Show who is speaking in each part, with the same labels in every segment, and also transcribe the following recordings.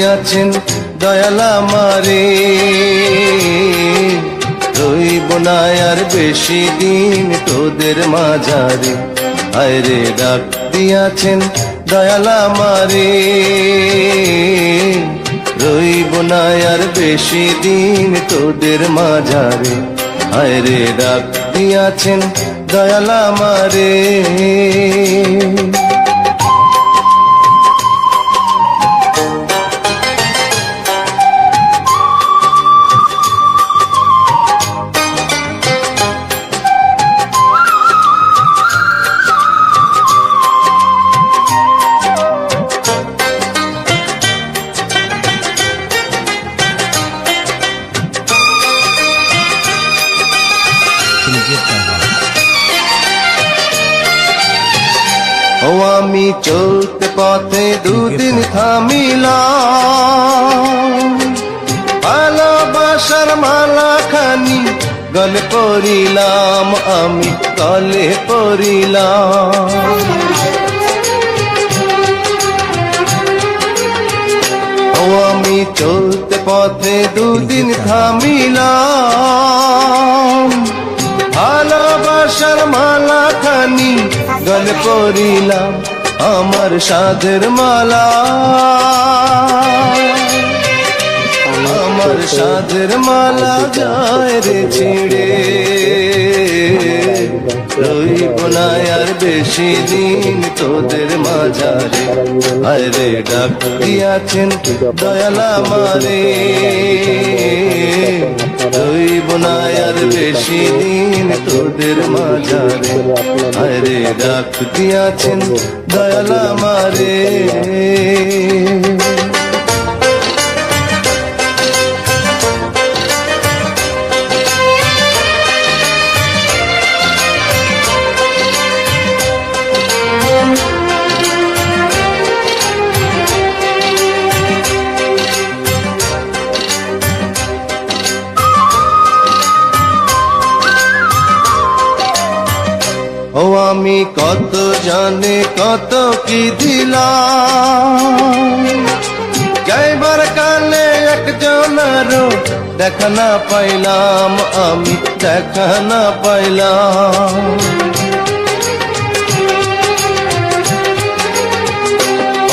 Speaker 1: দিয়াছেন দয়াল আমারে, রইব না আর বেশি দিন তোদের মাঝারে। আয়রে ডাক দিয়াছেন দয়াল আমারে, রইব না আর বেশি দিন তোদের মাঝারে। আয়রে ডাক দিয়াছেন দয়াল আমারে। ও আমি চলতে পথে দুদিন থামিলাম, ভালোবাসার মালা খানি গলে পরিলাম, আমি গলে পরিলাম। ও আমি চলতে পথে দুদিন থামিলাম, ভালোবাসার মালা খানি গলে পরিলাম, আমার সাধের মালা, আমার সাধের মালা যায় রে ছিঁড়ে। রইব না আর বেশি দিন তোদের মাঝারে। আরে ডাক দিয়াছেন দয়াল আমারে, রইব না আর বেশি দিন তোদের মাঝারে। আরে ডাক দিয়াছেন দয়াল আমারে। ও আমি কত জানে কত কি দিলাম, যাইবার কালে একজনেরও দেখা না পাইলাম, আমি দেখা না পাইলাম।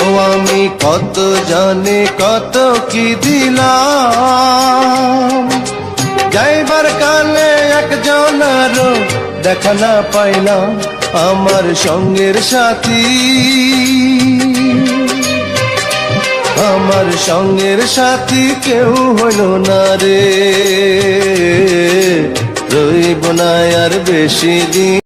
Speaker 1: ও আমি কত জানে কত কি দিলাম, যাইবার কালে একজনেরও দেখা না পাইলাম, আমার সঙ্গের সাথী, আমার সঙ্গের সাথী কেউ হইল না রে। রইব না আর বেশি দিন